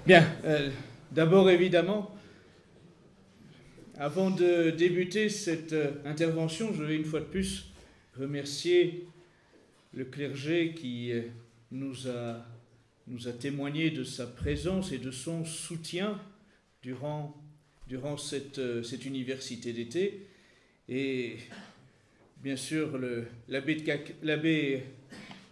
Bien, d'abord évidemment, avant de débuter cette intervention, je vais une fois de plus remercier le clergé qui nous a témoigné de sa présence et de son soutien durant cette université d'été. Et bien sûr l'abbé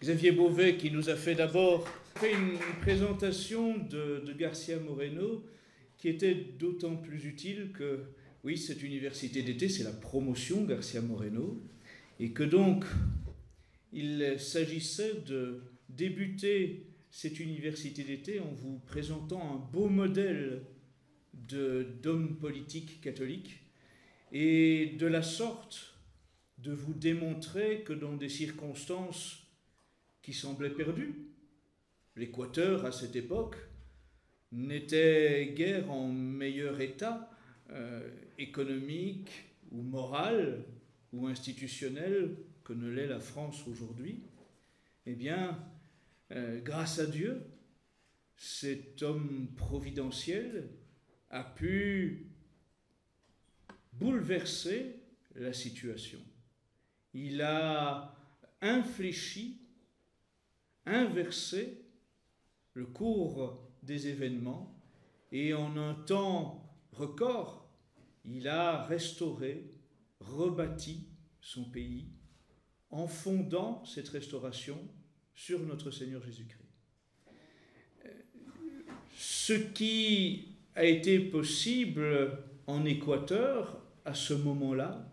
Xavier Beauvais qui nous a fait d'abord une présentation de García Moreno qui était d'autant plus utile que, oui, cette université d'été, c'est la promotion García Moreno, et que donc il s'agissait de débuter cette université d'été en vous présentant un beau modèle d'homme politique catholique, et de la sorte de vous démontrer que dans des circonstances qui semblaient perdues, l'Équateur, à cette époque, n'était guère en meilleur état économique ou moral ou institutionnel que ne l'est la France aujourd'hui. Eh bien, grâce à Dieu, cet homme providentiel a pu bouleverser la situation. Il a infléchi, inversé le cours des événements, et en un temps record, il a restauré, rebâti son pays en fondant cette restauration sur notre Seigneur Jésus-Christ. Ce qui a été possible en Équateur à ce moment-là,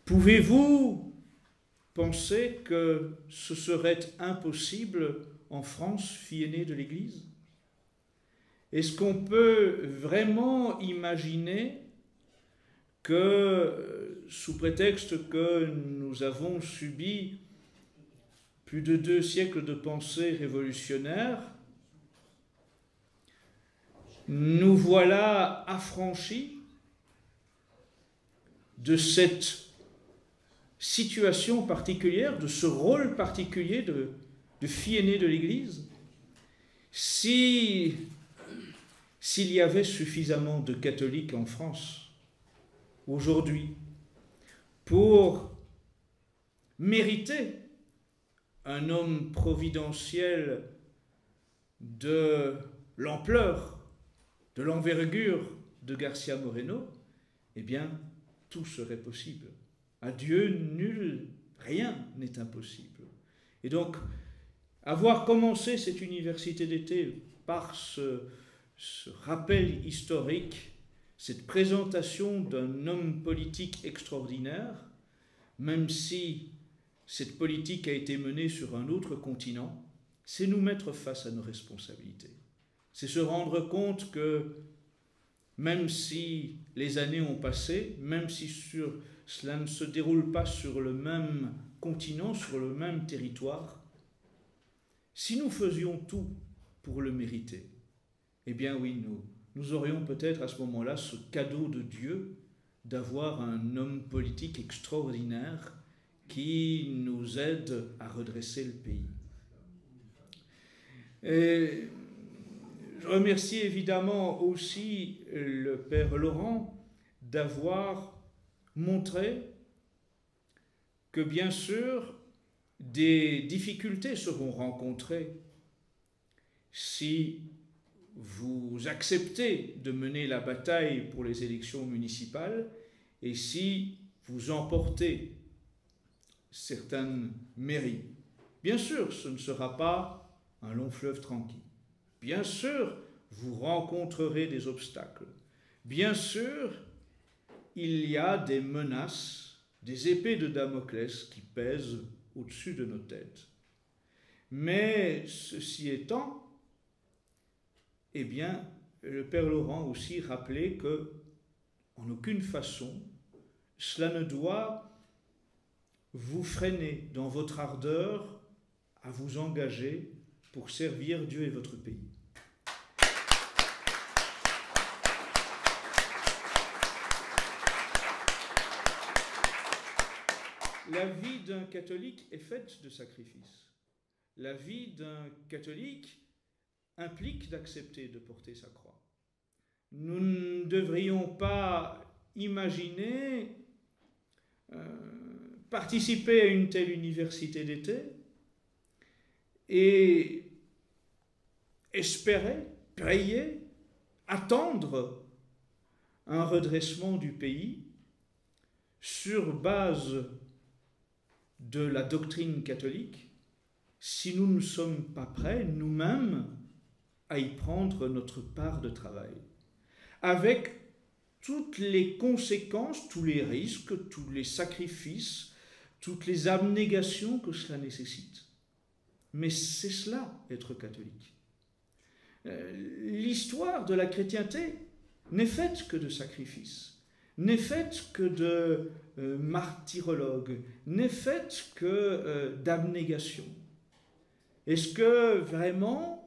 pouvez-vous penser que ce serait impossible en France, fille aînée de l'Église? Est-ce qu'on peut vraiment imaginer que, sous prétexte que nous avons subi plus de 2 siècles de pensée révolutionnaire, nous voilà affranchis de cette situation particulière, de ce rôle particulier de fille aînée de l'Église? S'il y avait suffisamment de catholiques en France aujourd'hui pour mériter un homme providentiel de l'ampleur, de l'envergure de García Moreno, eh bien, tout serait possible. À Dieu, rien n'est impossible. Et donc, avoir commencé cette université d'été par ce rappel historique, cette présentation d'un homme politique extraordinaire, même si cette politique a été menée sur un autre continent, c'est nous mettre face à nos responsabilités. C'est se rendre compte que même si les années ont passé, même si cela ne se déroule pas sur le même continent, sur le même territoire, si nous faisions tout pour le mériter, eh bien oui, nous aurions peut-être à ce moment-là ce cadeau de Dieu d'avoir un homme politique extraordinaire qui nous aide à redresser le pays. Et je remercie évidemment aussi le Père Laurent d'avoir montré que bien sûr des difficultés seront rencontrées si vous acceptez de mener la bataille pour les élections municipales et si vous emportez certaines mairies. Bien sûr, ce ne sera pas un long fleuve tranquille. Bien sûr, vous rencontrerez des obstacles. Bien sûr, il y a des menaces, des épées de Damoclès qui pèsent au-dessus de nos têtes. Mais ceci étant, eh bien, le Père Laurent aussi rappelait que, en aucune façon, cela ne doit vous freiner dans votre ardeur à vous engager pour servir Dieu et votre pays. La vie d'un catholique est faite de sacrifices. La vie d'un catholique implique d'accepter de porter sa croix. Nous ne devrions pas imaginer participer à une telle université d'été et espérer, prier, attendre un redressement du pays sur base de la doctrine catholique si nous ne sommes pas prêts nous-mêmes à y prendre notre part de travail, avec toutes les conséquences, tous les risques, tous les sacrifices, toutes les abnégations que cela nécessite. Mais c'est cela, être catholique. L'histoire de la chrétienté n'est faite que de sacrifices, n'est faite que de martyrologue, n'est faite que d'abnégation. Est-ce que vraiment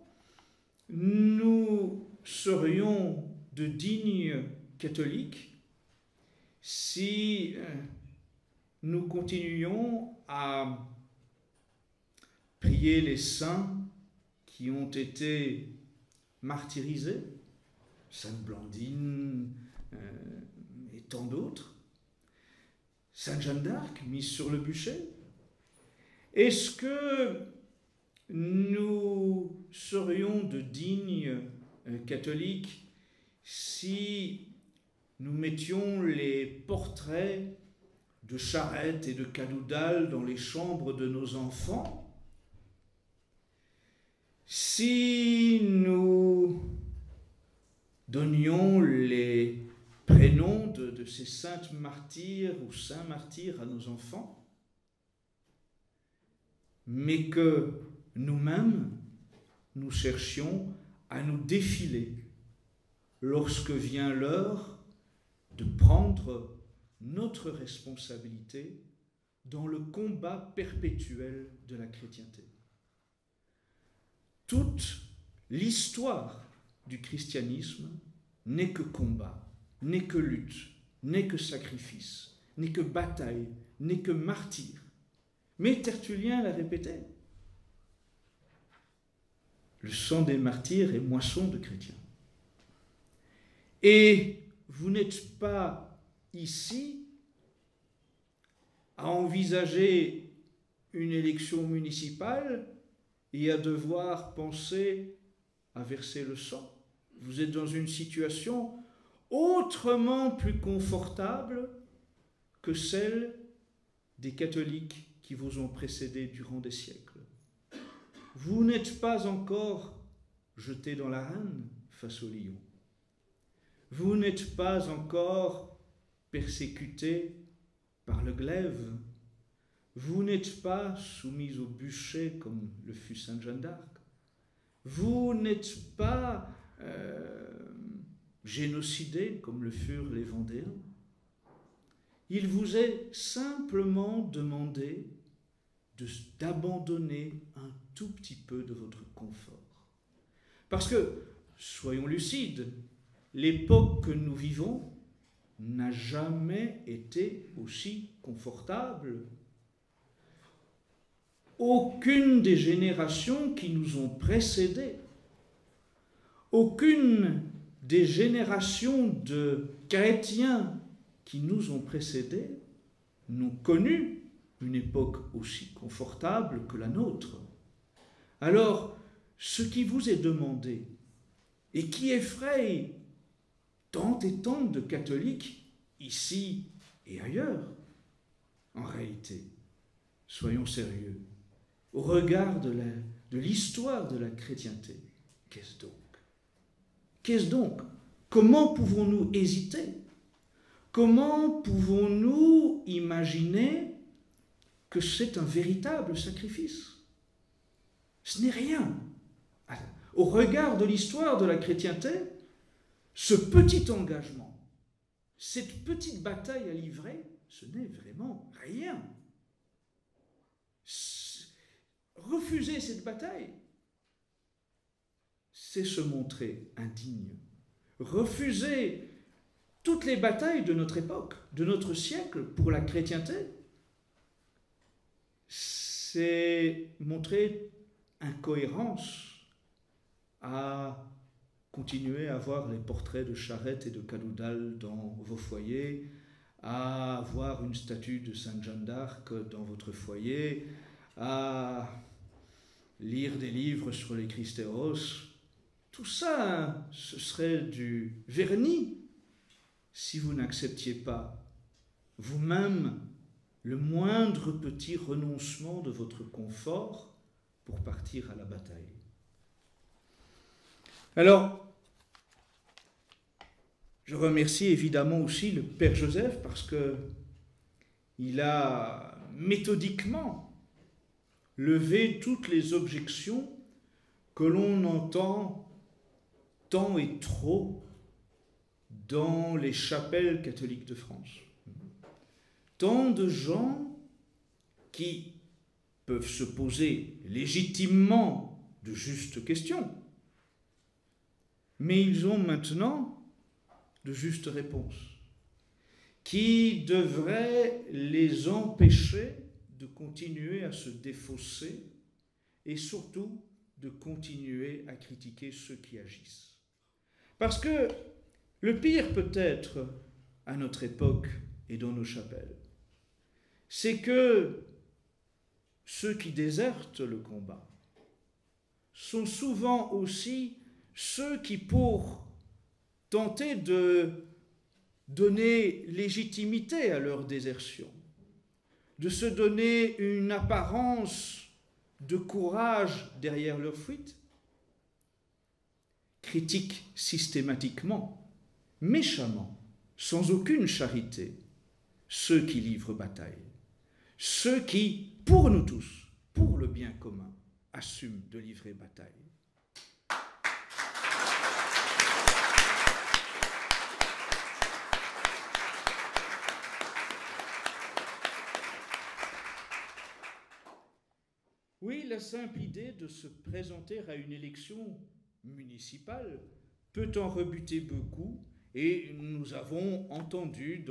nous serions de dignes catholiques si nous continuions à prier les saints qui ont été martyrisés, Sainte Blandine et tant d'autres, Sainte Jeanne d'Arc mise sur le bûcher? Est-ce que nous serions de dignes catholiques si nous mettions les portraits de Charette et de Cadoudal dans les chambres de nos enfants? Si nous donnions les prénoms de ces saintes martyrs ou saints martyrs à nos enfants, mais que nous-mêmes, nous cherchions à nous défiler lorsque vient l'heure de prendre notre responsabilité dans le combat perpétuel de la chrétienté. Toute l'histoire du christianisme n'est que combat, n'est que lutte, n'est que sacrifice, n'est que bataille, n'est que martyr. Mais Tertullien l'a répété. Le sang des martyrs est moisson de chrétiens. Et vous n'êtes pas ici à envisager une élection municipale et à devoir penser à verser le sang. Vous êtes dans une situation autrement plus confortable que celle des catholiques qui vous ont précédés durant des siècles. Vous n'êtes pas encore jeté dans l'arène face au lion. Vous n'êtes pas encore persécuté par le glaive. Vous n'êtes pas soumis au bûcher comme le fut Sainte Jeanne d'Arc. Vous n'êtes pas génocidé comme le furent les Vendéens. Il vous est simplement demandé d'abandonner un tout petit peu de votre confort. Parce que, soyons lucides, l'époque que nous vivons n'a jamais été aussi confortable. Aucune des générations qui nous ont précédés, aucune des générations de chrétiens qui nous ont précédés n'ont connu une époque aussi confortable que la nôtre. Alors, ce qui vous est demandé et qui effraie tant et tant de catholiques ici et ailleurs, en réalité, soyons sérieux, au regard de l'histoire de la chrétienté, qu'est-ce donc? Qu'est-ce donc? Comment pouvons-nous hésiter? Comment pouvons-nous imaginer que c'est un véritable sacrifice? Ce n'est rien. Au regard de l'histoire de la chrétienté, ce petit engagement, cette petite bataille à livrer, ce n'est vraiment rien. Refuser cette bataille, c'est se montrer indigne. Refuser toutes les batailles de notre époque, de notre siècle pour la chrétienté, c'est montrer incohérence à continuer à voir les portraits de Charette et de Cadoudal dans vos foyers, à avoir une statue de Sainte Jeanne d'Arc dans votre foyer, à lire des livres sur les Christéros. Tout ça, ce serait du vernis si vous n'acceptiez pas vous-même le moindre petit renoncement de votre confort pour partir à la bataille. Alors, je remercie évidemment aussi le Père Joseph parce qu'il a méthodiquement levé toutes les objections que l'on entend tant et trop dans les chapelles catholiques de France. Tant de gens qui peuvent se poser légitimement de justes questions, mais ils ont maintenant de justes réponses qui devraient les empêcher de continuer à se défausser et surtout de continuer à critiquer ceux qui agissent. Parce que le pire peut-être à notre époque et dans nos chapelles, c'est que ceux qui désertent le combat sont souvent aussi ceux qui, pour tenter de donner légitimité à leur désertion, de se donner une apparence de courage derrière leur fuite, critiquent systématiquement, méchamment, sans aucune charité, ceux qui livrent bataille, ceux qui, pour nous tous, pour le bien commun, assument de livrer bataille. Oui, la simple idée de se présenter à une élection municipale peut en rebuter beaucoup, et nous avons entendu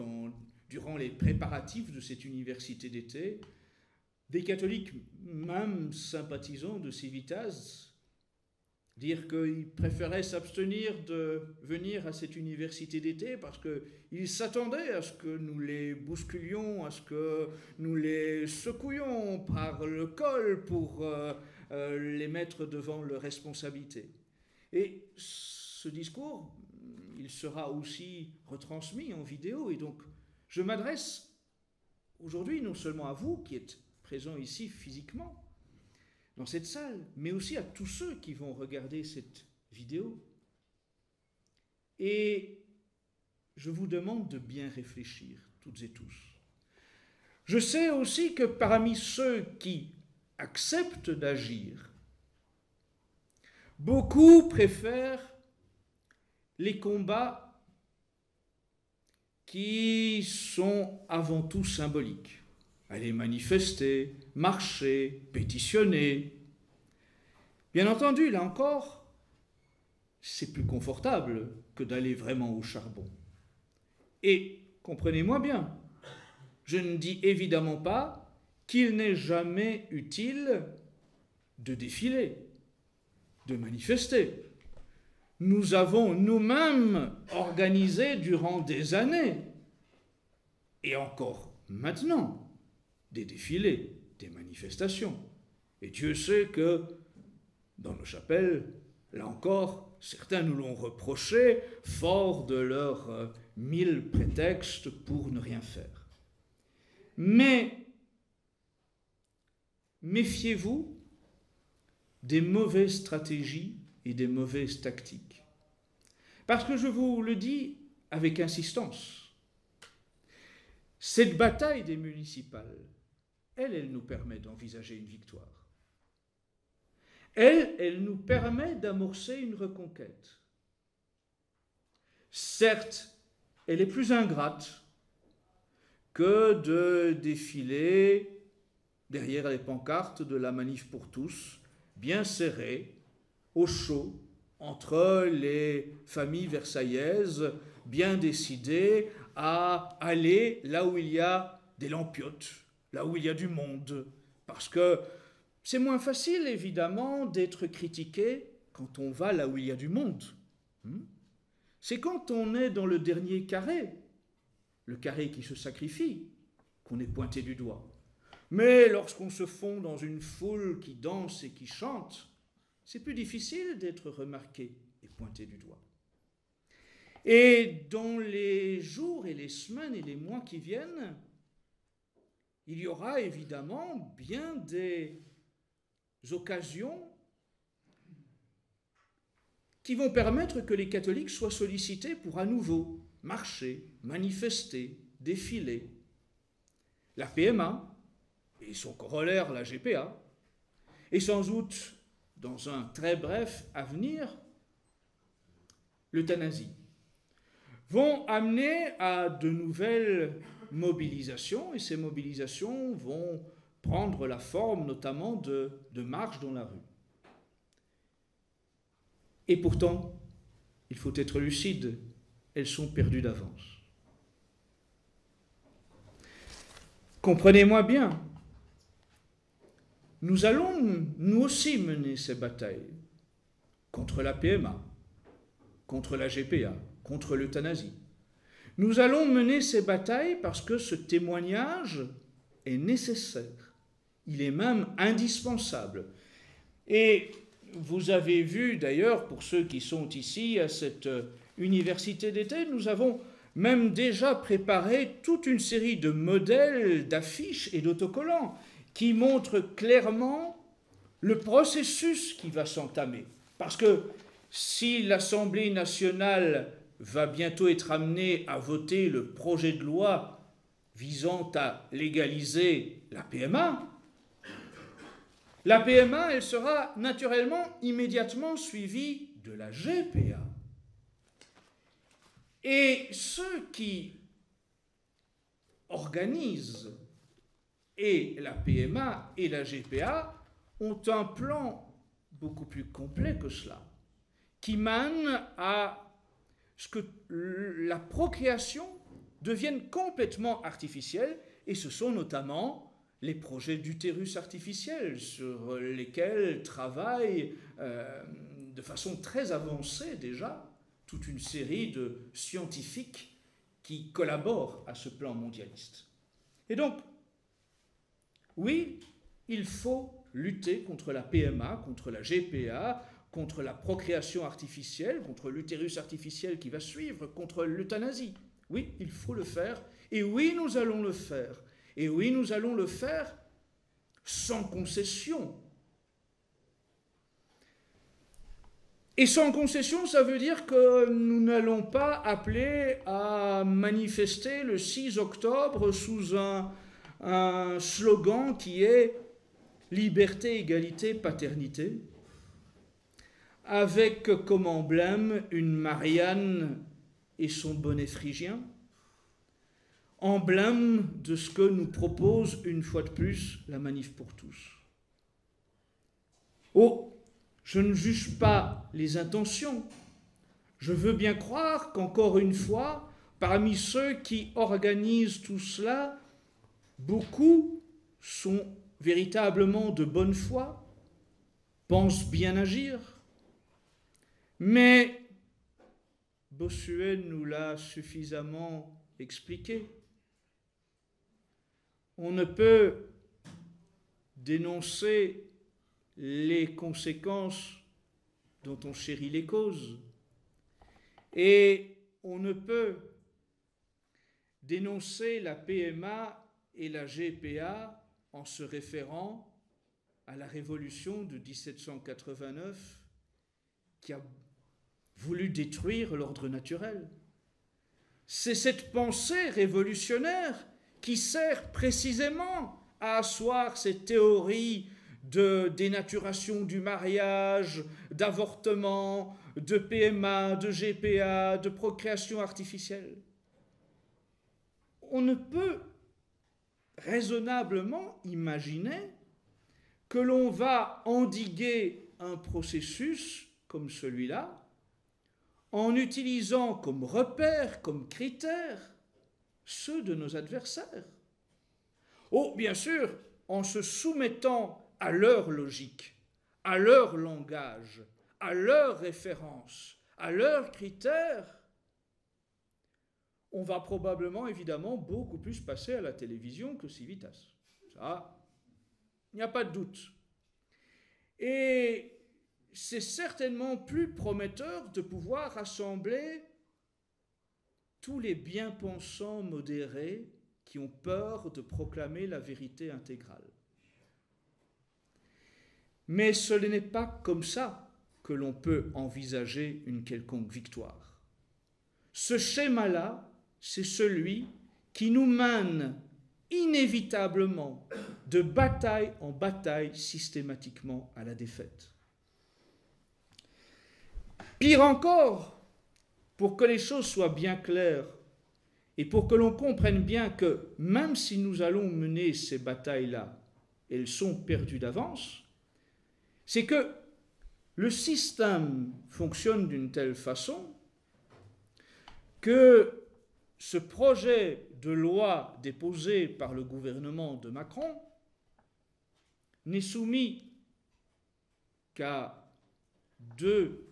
durant les préparatifs de cette université d'été des catholiques, même sympathisants de Civitas, dire qu'ils préféraient s'abstenir de venir à cette université d'été parce qu'ils s'attendaient à ce que nous les bousculions, à ce que nous les secouions par le col pour les mettre devant leurs responsabilités. Et ce discours, il sera aussi retransmis en vidéo, et donc je m'adresse aujourd'hui non seulement à vous qui êtes présents ici physiquement, dans cette salle, mais aussi à tous ceux qui vont regarder cette vidéo. Et je vous demande de bien réfléchir, toutes et tous. Je sais aussi que parmi ceux qui acceptent d'agir, beaucoup préfèrent les combats qui sont avant tout symboliques. Aller manifester, marcher, pétitionner. Bien entendu, là encore, c'est plus confortable que d'aller vraiment au charbon. Et comprenez-moi bien, je ne dis évidemment pas qu'il n'est jamais utile de défiler, de manifester. Nous avons nous-mêmes organisé durant des années, et encore maintenant, des défilés, des manifestations. Et Dieu sait que, dans nos chapelles, là encore, certains nous l'ont reproché, forts de leurs 1000 prétextes pour ne rien faire. Mais méfiez-vous des mauvaises stratégies et des mauvaises tactiques. Parce que je vous le dis avec insistance, cette bataille des municipales, elle nous permet d'envisager une victoire. Elle nous permet d'amorcer une reconquête. Certes, elle est plus ingrate que de défiler derrière les pancartes de la Manif pour tous, bien serrées, au chaud, entre les familles versaillaises, bien décidées à aller là où il y a des lampiotes, là où il y a du monde, parce que c'est moins facile, évidemment, d'être critiqué quand on va là où il y a du monde. C'est quand on est dans le dernier carré, le carré qui se sacrifie, qu'on est pointé du doigt. Mais lorsqu'on se fond dans une foule qui danse et qui chante, c'est plus difficile d'être remarqué et pointé du doigt. Et dans les jours et les semaines et les mois qui viennent, il y aura évidemment bien des occasions qui vont permettre que les catholiques soient sollicités pour à nouveau marcher, manifester, défiler. La PMA et son corollaire, la GPA, et sans doute, dans un très bref avenir, l'euthanasie, vont amener à de nouvelles mobilisations, et ces mobilisations vont prendre la forme notamment de marches dans la rue. Et pourtant, il faut être lucide, elles sont perdues d'avance. Comprenez-moi bien, nous allons nous aussi mener ces batailles contre la PMA, contre la GPA, contre l'euthanasie. Nous allons mener ces batailles parce que ce témoignage est nécessaire, il est même indispensable. Et vous avez vu d'ailleurs, pour ceux qui sont ici à cette université d'été, nous avons même déjà préparé toute une série de modèles, d'affiches et d'autocollants qui montrent clairement le processus qui va s'entamer. Parce que si l'Assemblée nationale va bientôt être amenée à voter le projet de loi visant à légaliser la PMA, elle sera naturellement immédiatement suivie de la GPA. Et ceux qui organisent et la PMA et la GPA ont un plan beaucoup plus complet que cela, qui mène à ce que la procréation devienne complètement artificielle, et ce sont notamment les projets d'utérus artificiels sur lesquels travaillent de façon très avancée déjà toute une série de scientifiques qui collaborent à ce plan mondialiste. Et donc, oui, il faut lutter contre la PMA, contre la GPA, contre la procréation artificielle, contre l'utérus artificiel qui va suivre, contre l'euthanasie. Oui, il faut le faire, et oui, nous allons le faire. Et oui, nous allons le faire sans concession. Et sans concession, ça veut dire que nous n'allons pas appeler à manifester le 6 octobre sous un slogan qui est « Liberté, égalité, paternité », avec comme emblème une Marianne et son bonnet phrygien, emblème de ce que nous propose une fois de plus la Manif pour tous. Oh, je ne juge pas les intentions. Je veux bien croire qu'encore une fois, parmi ceux qui organisent tout cela, beaucoup sont véritablement de bonne foi, pensent bien agir. Mais Bossuet nous l'a suffisamment expliqué. On ne peut dénoncer les conséquences dont on chérit les causes. Et on ne peut dénoncer la PMA et la GPA en se référant à la révolution de 1789 qui a voulu détruire l'ordre naturel. C'est cette pensée révolutionnaire qui sert précisément à asseoir cette théorie de dénaturation du mariage, d'avortement, de PMA, de GPA, de procréation artificielle. On ne peut raisonnablement imaginer que l'on va endiguer un processus comme celui-là en utilisant comme repère, comme critère, ceux de nos adversaires. Oh, bien sûr, en se soumettant à leur logique, à leur langage, à leurs références, à leurs critères, on va probablement, évidemment, beaucoup plus passer à la télévision que Civitas. Ça, il n'y a pas de doute. Et c'est certainement plus prometteur de pouvoir rassembler tous les bien-pensants modérés qui ont peur de proclamer la vérité intégrale. Mais ce n'est pas comme ça que l'on peut envisager une quelconque victoire. Ce schéma-là, c'est celui qui nous mène inévitablement de bataille en bataille systématiquement à la défaite. Pire encore, pour que les choses soient bien claires et pour que l'on comprenne bien que même si nous allons mener ces batailles-là, elles sont perdues d'avance, c'est que le système fonctionne d'une telle façon que ce projet de loi déposé par le gouvernement de Macron n'est soumis qu'à deux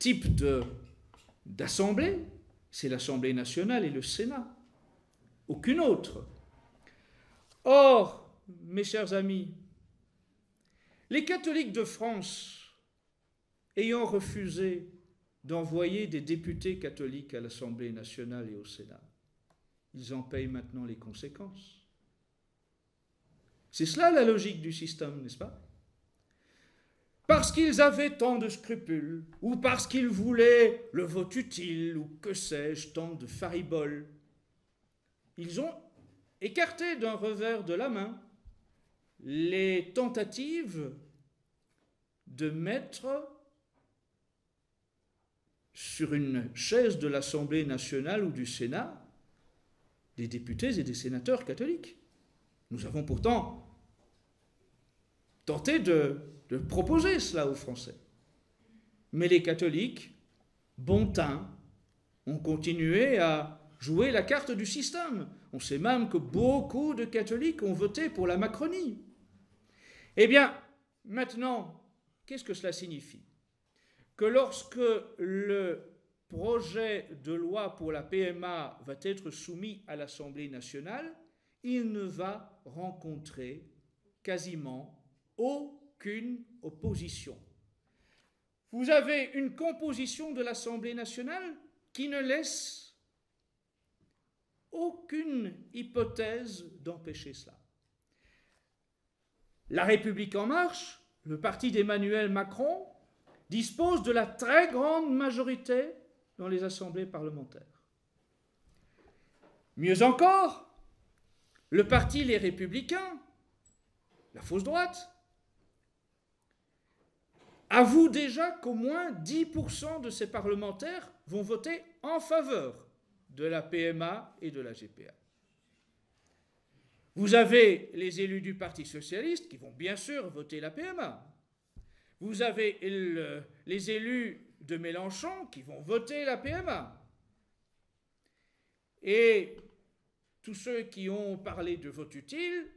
types d'assemblées, c'est l'Assemblée nationale et le Sénat, aucune autre. Or, mes chers amis, les catholiques de France, ayant refusé d'envoyer des députés catholiques à l'Assemblée nationale et au Sénat, ils en payent maintenant les conséquences. C'est cela la logique du système, n'est-ce pas? Parce qu'ils avaient tant de scrupules, ou parce qu'ils voulaient le vote utile, ou que sais-je, tant de fariboles, ils ont écarté d'un revers de la main les tentatives de mettre sur une chaise de l'Assemblée nationale ou du Sénat des députés et des sénateurs catholiques. Nous avons pourtant tenté de proposer cela aux Français. Mais les catholiques, bon teint, ont continué à jouer la carte du système. On sait même que beaucoup de catholiques ont voté pour la Macronie. Eh bien, maintenant, qu'est-ce que cela signifie? Que lorsque le projet de loi pour la PMA va être soumis à l'Assemblée nationale, il ne va rencontrer quasiment aucune opposition. Vous avez une composition de l'Assemblée nationale qui ne laisse aucune hypothèse d'empêcher cela. La République en marche, le parti d'Emmanuel Macron, dispose de la très grande majorité dans les assemblées parlementaires. Mieux encore, le parti Les Républicains, la fausse droite, avoue déjà qu'au moins 10% de ses parlementaires vont voter en faveur de la PMA et de la GPA. Vous avez les élus du Parti socialiste qui vont bien sûr voter la PMA. Vous avez les élus de Mélenchon qui vont voter la PMA. Et tous ceux qui ont parlé de vote utile,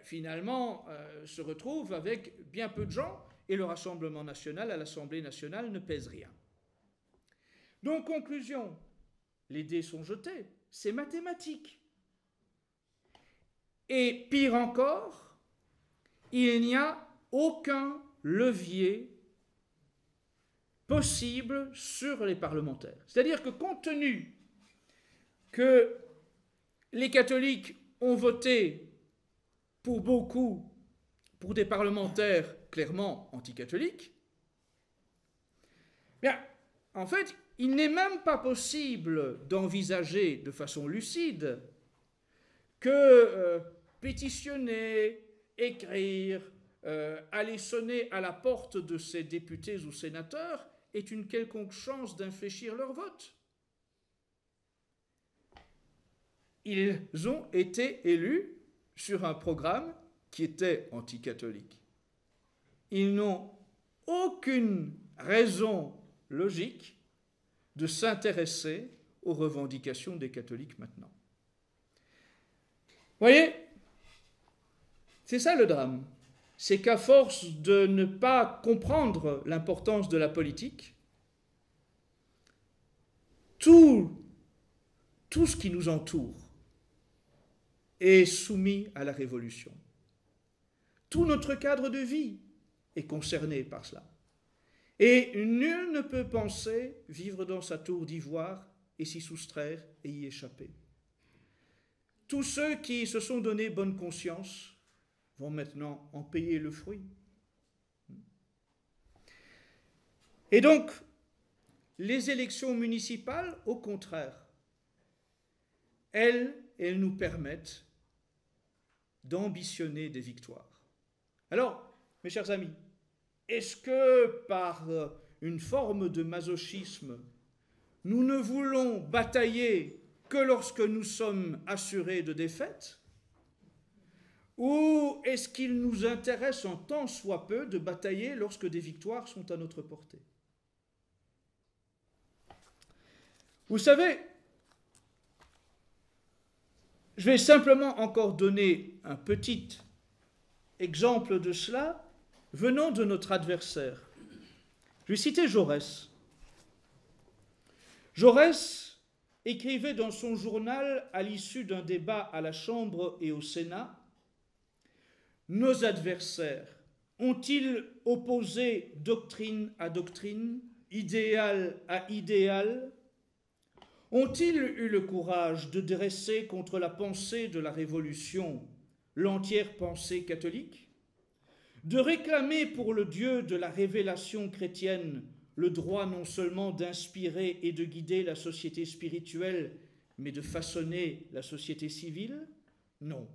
finalement, se retrouvent avec bien peu de gens, et le Rassemblement national à l'Assemblée nationale ne pèse rien. Donc, conclusion, les dés sont jetés, c'est mathématique. Et pire encore, il n'y a aucun levier possible sur les parlementaires. C'est-à-dire que compte tenu que les catholiques ont voté pour beaucoup pour des parlementaires clairement anticatholiques, bien, en fait, il n'est même pas possible d'envisager de façon lucide que pétitionner, écrire, aller sonner à la porte de ces députés ou sénateurs est une quelconque chance d'infléchir leur vote. Ils ont été élus sur un programme qui était anticatholique. Ils n'ont aucune raison logique de s'intéresser aux revendications des catholiques maintenant. Vous voyez, c'est ça le drame. c'est qu'à force de ne pas comprendre l'importance de la politique, tout ce qui nous entoure est soumis à la révolution. Tout notre cadre de vie est concerné par cela. Et nul ne peut penser vivre dans sa tour d'ivoire et s'y soustraire et y échapper. Tous ceux qui se sont donné bonne conscience vont maintenant en payer le fruit. Et donc, les élections municipales, au contraire, elles nous permettent d'ambitionner des victoires. Alors, mes chers amis, est-ce que par une forme de masochisme, nous ne voulons batailler que lorsque nous sommes assurés de défaite? Ou est-ce qu'il nous intéresse en tant soit peu de batailler lorsque des victoires sont à notre portée? Vous savez, je vais simplement encore donner un petit exemple de cela venant de notre adversaire. Je vais citer Jaurès. Jaurès écrivait dans son journal, à l'issue d'un débat à la Chambre et au Sénat, « Nos adversaires ont-ils opposé doctrine à doctrine, idéal à idéal? Ont-ils eu le courage de dresser contre la pensée de la Révolution l'entière pensée catholique? De réclamer pour le Dieu de la révélation chrétienne le droit non seulement d'inspirer et de guider la société spirituelle, mais de façonner la société civile? Non,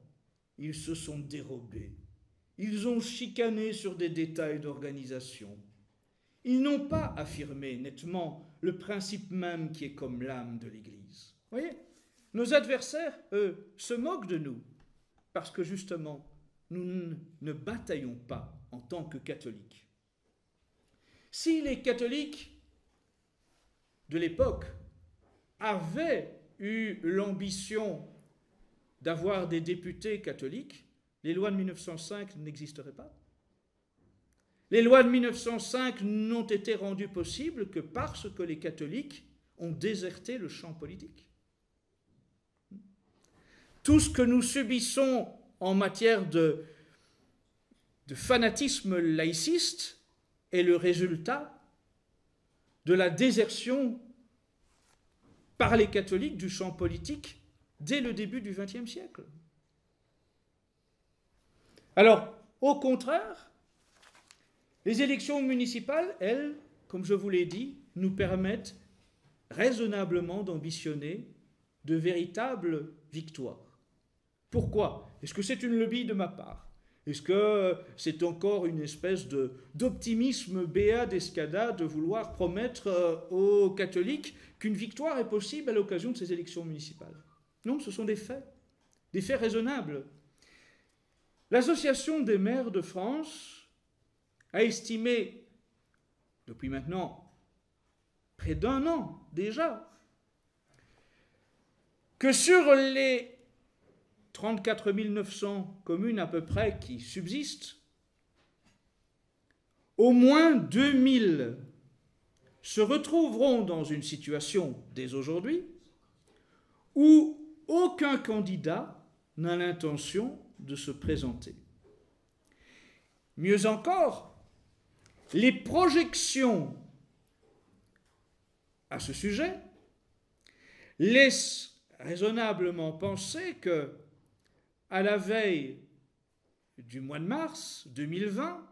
ils se sont dérobés. Ils ont chicané sur des détails d'organisation. Ils n'ont pas affirmé nettement le principe même qui est comme l'âme de l'Église. Vous voyez, nos adversaires, eux, se moquent de nous parce que justement, nous ne bataillons pas en tant que catholiques. Si les catholiques de l'époque avaient eu l'ambition d'avoir des députés catholiques, les lois de 1905 n'existeraient pas. Les lois de 1905 n'ont été rendues possibles que parce que les catholiques ont déserté le champ politique. Tout ce que nous subissons en matière de fanatisme laïciste est le résultat de la désertion par les catholiques du champ politique dès le début du XXe siècle. Alors, au contraire, les élections municipales, elles, comme je vous l'ai dit, nous permettent raisonnablement d'ambitionner de véritables victoires. Pourquoi? Est-ce que c'est une lubie de ma part? Est-ce que c'est encore une espèce d'optimisme béat d'Escada de vouloir promettre aux catholiques qu'une victoire est possible à l'occasion de ces élections municipales? Non, ce sont des faits raisonnables. L'Association des maires de France a estimé, depuis maintenant près d'un an déjà, que sur les 34 900 communes à peu près qui subsistent, au moins 2000 se retrouveront dans une situation, dès aujourd'hui, où aucun candidat n'a l'intention de se présenter. Mieux encore, les projections à ce sujet laissent raisonnablement penser que, à la veille du mois de mars 2020,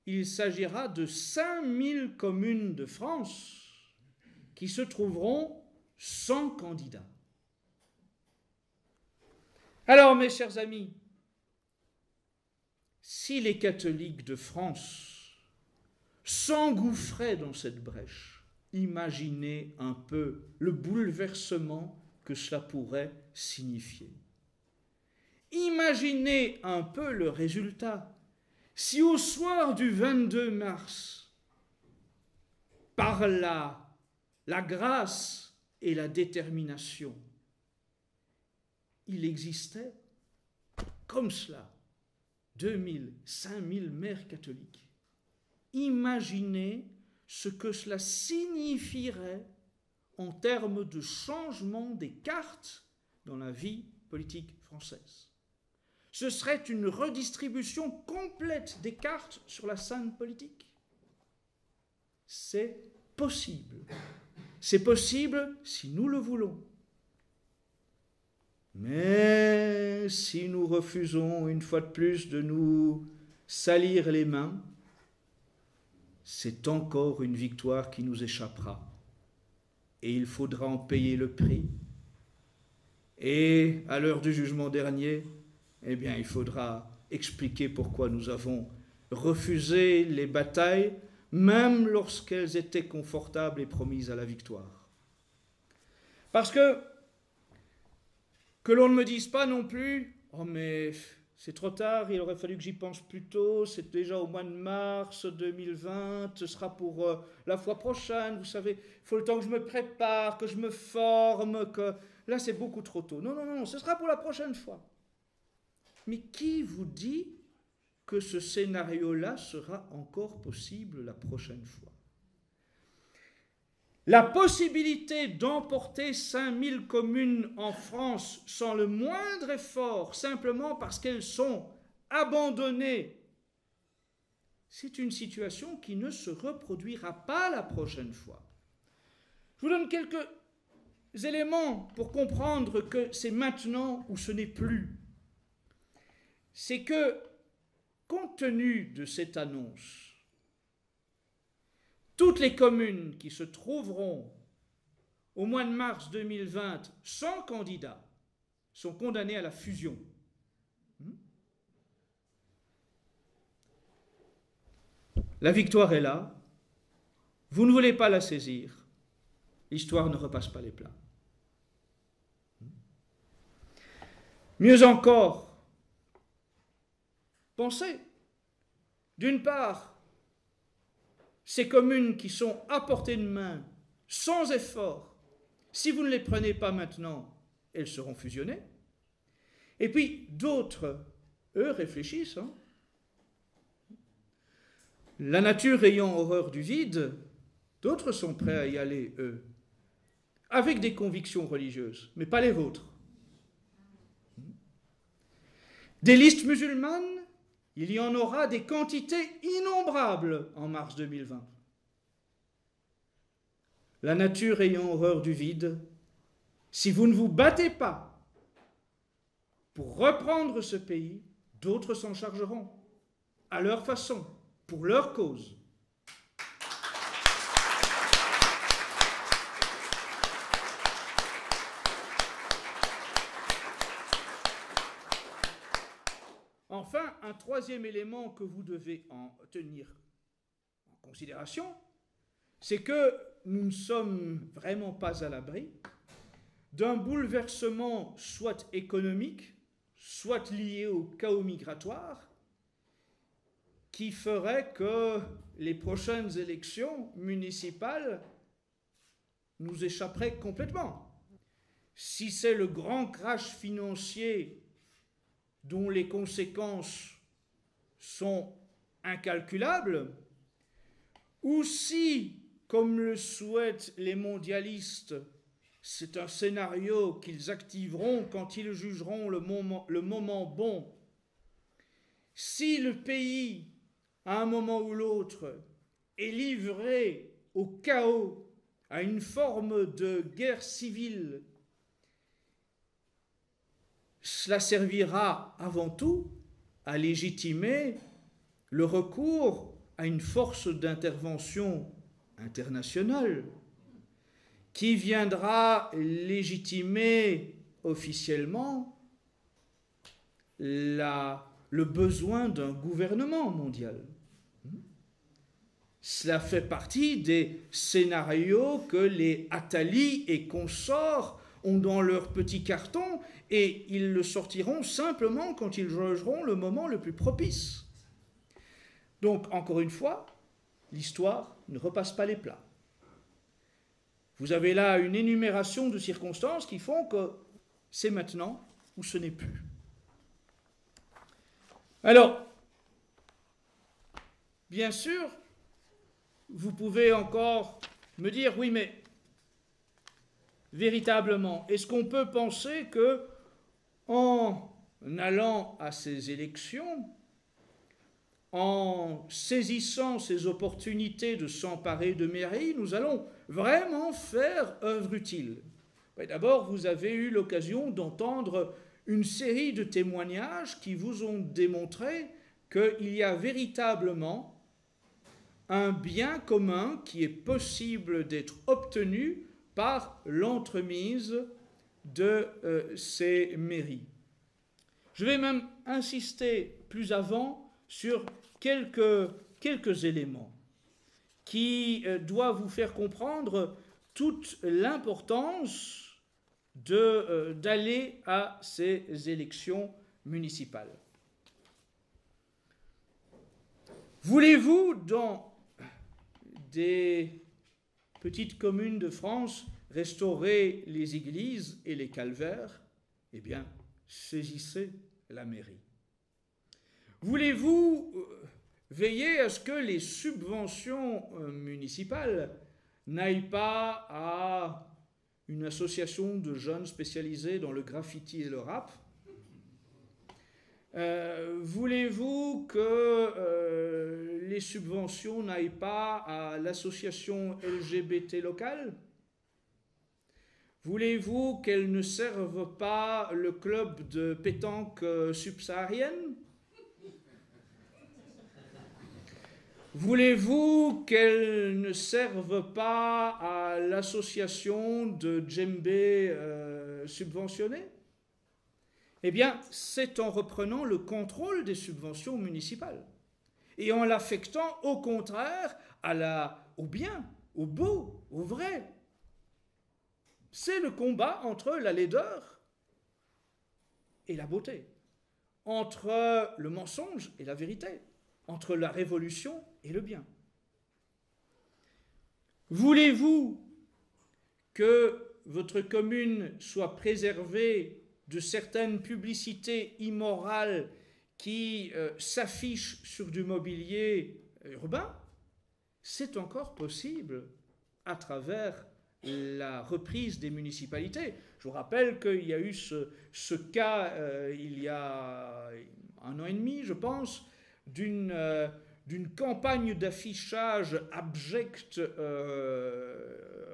il s'agira de 5000 communes de France qui se trouveront sans candidat. Alors, mes chers amis, si les catholiques de France s'engouffraient dans cette brèche, imaginez un peu le bouleversement que cela pourrait signifier. Imaginez un peu le résultat. Si au soir du 22 mars, par la grâce et la détermination, il existait, comme cela, 2000, 5000 mères catholiques. Imaginez ce que cela signifierait en termes de changement des cartes dans la vie politique française. Ce serait une redistribution complète des cartes sur la scène politique. C'est possible. C'est possible si nous le voulons. Mais si nous refusons une fois de plus de nous salir les mains, c'est encore une victoire qui nous échappera. Et il faudra en payer le prix. Et à l'heure du jugement dernier, eh bien, il faudra expliquer pourquoi nous avons refusé les batailles, même lorsqu'elles étaient confortables et promises à la victoire. Parce que l'on ne me dise pas non plus « Oh mais c'est trop tard, il aurait fallu que j'y pense plus tôt, c'est déjà au mois de mars 2020, ce sera pour la fois prochaine, vous savez, il faut le temps que je me prépare, que je me forme, que là c'est beaucoup trop tôt. Non, non, non, ce sera pour la prochaine fois. » Mais qui vous dit que ce scénario-là sera encore possible la prochaine fois? La possibilité d'emporter 5000 communes en France sans le moindre effort, simplement parce qu'elles sont abandonnées, c'est une situation qui ne se reproduira pas la prochaine fois. Je vous donne quelques éléments pour comprendre que c'est maintenant ou ce n'est plus. C'est que, compte tenu de cette annonce, toutes les communes qui se trouveront au mois de mars 2020 sans candidat sont condamnées à la fusion. La victoire est là. Vous ne voulez pas la saisir. L'histoire ne repasse pas les plats. Mieux encore, pensez, d'une part, ces communes qui sont à portée de main, sans effort, si vous ne les prenez pas maintenant, elles seront fusionnées. Et puis d'autres, eux, réfléchissent. La nature ayant horreur du vide, d'autres sont prêts à y aller, eux, avec des convictions religieuses, mais pas les vôtres. Des listes musulmanes, il y en aura des quantités innombrables en mars 2020. La nature ayant horreur du vide, si vous ne vous battez pas pour reprendre ce pays, d'autres s'en chargeront, à leur façon, pour leur cause. Enfin, un troisième élément que vous devez en tenir en considération, c'est que nous ne sommes vraiment pas à l'abri d'un bouleversement soit économique, soit lié au chaos migratoire, qui ferait que les prochaines élections municipales nous échapperaient complètement. Si c'est le grand crash financier dont les conséquences sont incalculables, ou si, comme le souhaitent les mondialistes, c'est un scénario qu'ils activeront quand ils jugeront le moment bon, si le pays, à un moment ou l'autre, est livré au chaos, à une forme de guerre civile, cela servira avant tout à légitimer le recours à une force d'intervention internationale qui viendra légitimer officiellement le besoin d'un gouvernement mondial. Cela fait partie des scénarios que les Attali et consorts ont dans leur petit carton, et ils le sortiront simplement quand ils jugeront le moment le plus propice. Donc, encore une fois, l'histoire ne repasse pas les plats. Vous avez là une énumération de circonstances qui font que c'est maintenant ou ce n'est plus. Alors, bien sûr, vous pouvez encore me dire, oui, mais véritablement, est-ce qu'on peut penser que en allant à ces élections, en saisissant ces opportunités de s'emparer de mairie, nous allons vraiment faire œuvre utile? D'abord, vous avez eu l'occasion d'entendre une série de témoignages qui vous ont démontré qu'il y a véritablement un bien commun qui est possible d'être obtenu par l'entremise de ces mairies. Je vais même insister plus avant sur quelques éléments qui doivent vous faire comprendre toute l'importance d'aller à ces élections municipales. Voulez-vous, dans des petites communes de France, restaurer les églises et les calvaires? Eh bien, saisissez la mairie. Voulez-vous veiller à ce que les subventions municipales n'aillent pas à une association de jeunes spécialisés dans le graffiti et le rap? Voulez-vous que les subventions n'aillent pas à l'association LGBT locale? Voulez-vous qu'elles ne servent pas le club de pétanque subsaharienne? Voulez-vous qu'elles ne servent pas à l'association de djembé subventionnée? Eh bien, c'est en reprenant le contrôle des subventions municipales et en l'affectant au contraire au bien, au beau, au vrai. C'est le combat entre la laideur et la beauté, entre le mensonge et la vérité, entre la révolution et le bien. Voulez-vous que votre commune soit préservée de certaines publicités immorales qui s'affichent sur du mobilier urbain? C'est encore possible à travers la reprise des municipalités. Je vous rappelle qu'il y a eu ce cas il y a 1 an et demi, je pense, d'une campagne d'affichage abjecte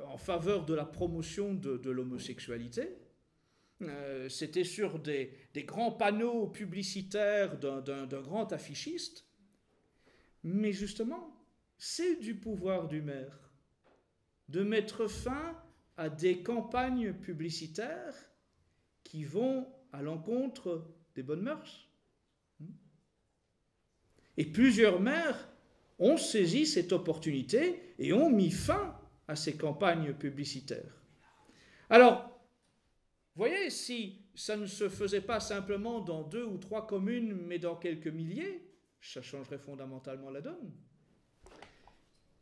en faveur de la promotion de l'homosexualité. C'était sur des grands panneaux publicitaires d'un grand affichiste. Mais justement, c'est du pouvoir du maire de mettre fin à des campagnes publicitaires qui vont à l'encontre des bonnes mœurs. Et plusieurs maires ont saisi cette opportunité et ont mis fin à ces campagnes publicitaires. Alors, voyez, si ça ne se faisait pas simplement dans 2 ou 3 communes, mais dans quelques milliers, ça changerait fondamentalement la donne.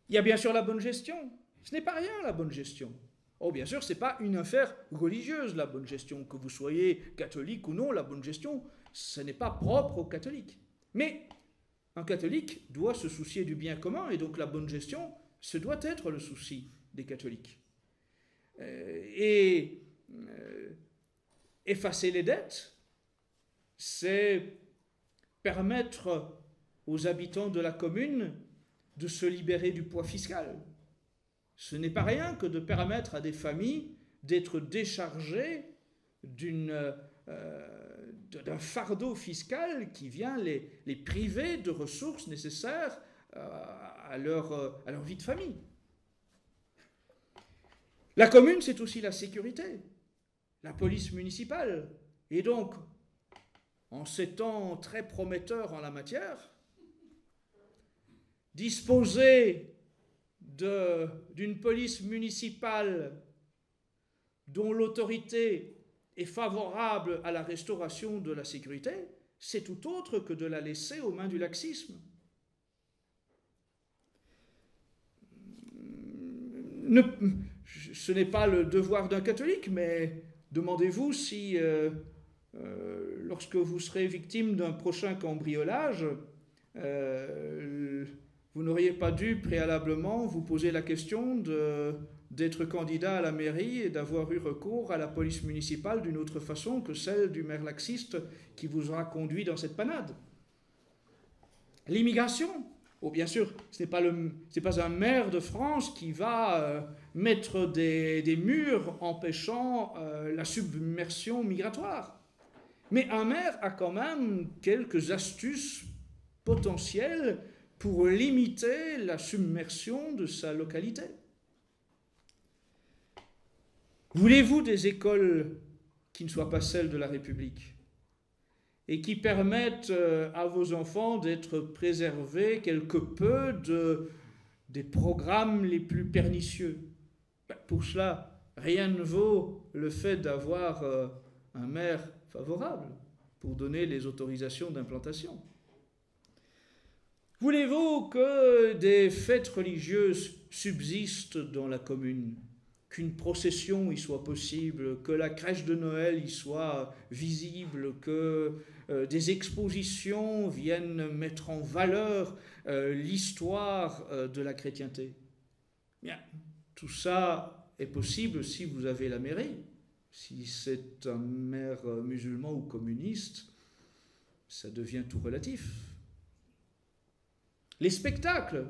Il y a bien sûr la bonne gestion. Ce n'est pas rien, la bonne gestion. Oh, bien sûr, ce n'est pas une affaire religieuse, la bonne gestion. Que vous soyez catholique ou non, la bonne gestion, ce n'est pas propre aux catholiques. Mais un catholique doit se soucier du bien commun, et donc la bonne gestion, ce doit être le souci des catholiques. Effacer les dettes, c'est permettre aux habitants de la commune de se libérer du poids fiscal. Ce n'est pas rien que de permettre à des familles d'être déchargées d'un fardeau fiscal qui vient les priver de ressources nécessaires à leur vie de famille. La commune, c'est aussi la sécurité, la police municipale. Et donc, en ces temps très prometteurs en la matière, disposer d'une police municipale dont l'autorité est favorable à la restauration de la sécurité, c'est tout autre que de la laisser aux mains du laxisme. Ce n'est pas le devoir d'un catholique, mais demandez-vous si, lorsque vous serez victime d'un prochain cambriolage, vous n'auriez pas dû préalablement vous poser la question d'être candidat à la mairie et d'avoir eu recours à la police municipale d'une autre façon que celle du maire laxiste qui vous aura conduit dans cette panade. L'immigration. Oh, bien sûr, ce n'est pas un maire de France qui va mettre des murs empêchant la submersion migratoire. Mais un maire a quand même quelques astuces potentielles pour limiter la submersion de sa localité. Voulez-vous des écoles qui ne soient pas celles de la République et qui permettent à vos enfants d'être préservés quelque peu des programmes les plus pernicieux? Pour cela, rien ne vaut le fait d'avoir un maire favorable pour donner les autorisations d'implantation. Voulez-vous que des fêtes religieuses subsistent dans la commune, qu'une procession y soit possible, que la crèche de Noël y soit visible, que des expositions viennent mettre en valeur l'histoire de la chrétienté? Bien, tout ça est possible si vous avez la mairie. Si c'est un maire musulman ou communiste, ça devient tout relatif. Les spectacles.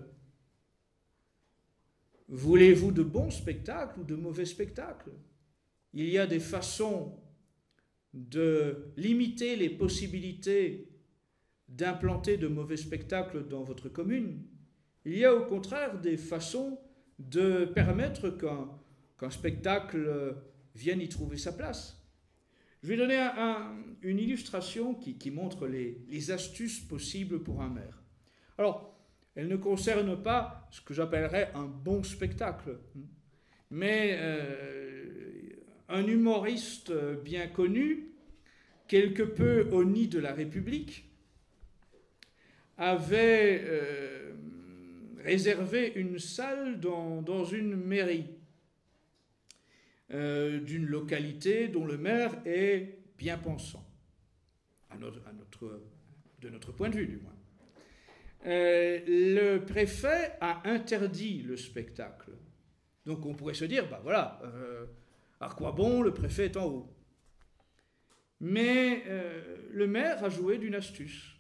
Voulez-vous de bons spectacles ou de mauvais spectacles? Il y a des façons de limiter les possibilités d'implanter de mauvais spectacles dans votre commune. Il y a au contraire des façons de permettre qu'un spectacle vienne y trouver sa place. Je vais donner une illustration qui montre les astuces possibles pour un maire. Alors, elle ne concerne pas ce que j'appellerais un bon spectacle, mais un humoriste bien connu, quelque peu au nid de la République, avait réservé une salle dans une mairie d'une localité dont le maire est bien pensant, de notre point de vue du moins. Le préfet a interdit le spectacle. Donc on pourrait se dire, ben voilà, à quoi bon, le préfet est en haut. Mais le maire a joué d'une astuce.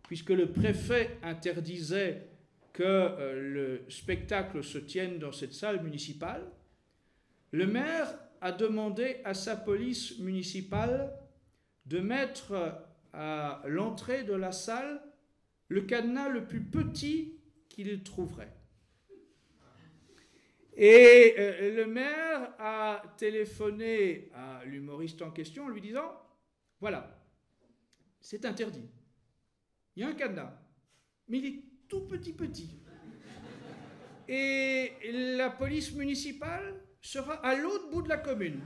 Puisque le préfet interdisait que le spectacle se tienne dans cette salle municipale, le maire a demandé à sa police municipale de mettre à l'entrée de la salle le cadenas le plus petit qu'il trouverait. Et le maire a téléphoné à l'humoriste en question en lui disant « Voilà, c'est interdit. Il y a un cadenas, mais il est tout petit. Et la police municipale sera à l'autre bout de la commune.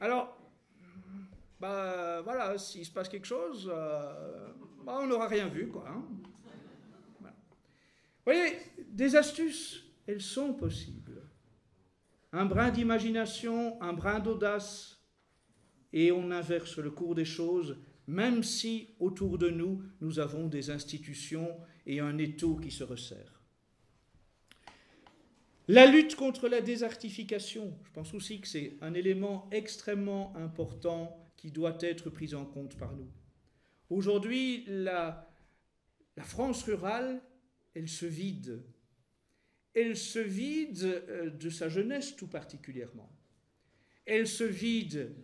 Alors, voilà, s'il se passe quelque chose, on n'aura rien vu, quoi. Hein. Voilà. Vous voyez, des astuces, elles sont possibles. Un brin d'imagination, un brin d'audace, et on inverse le cours des choses, même si autour de nous, nous avons des institutions et un étau qui se resserre. La lutte contre la désertification, je pense aussi que c'est un élément extrêmement important qui doit être pris en compte par nous. Aujourd'hui, la France rurale, elle se vide. Elle se vide de sa jeunesse tout particulièrement. Elle se vide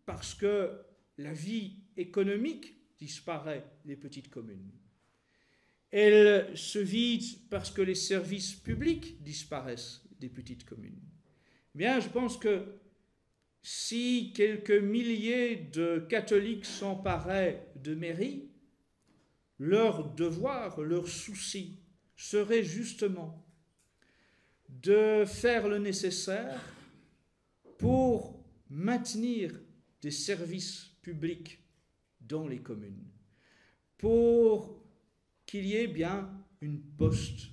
parce que la vie économique disparaît des petites communes. Elle se vide parce que les services publics disparaissent des petites communes. Bien, je pense que si quelques milliers de catholiques s'emparaient de mairies, leur devoir, leur souci serait justement de faire le nécessaire pour maintenir des services publics dans les communes, pour qu'il y ait bien une poste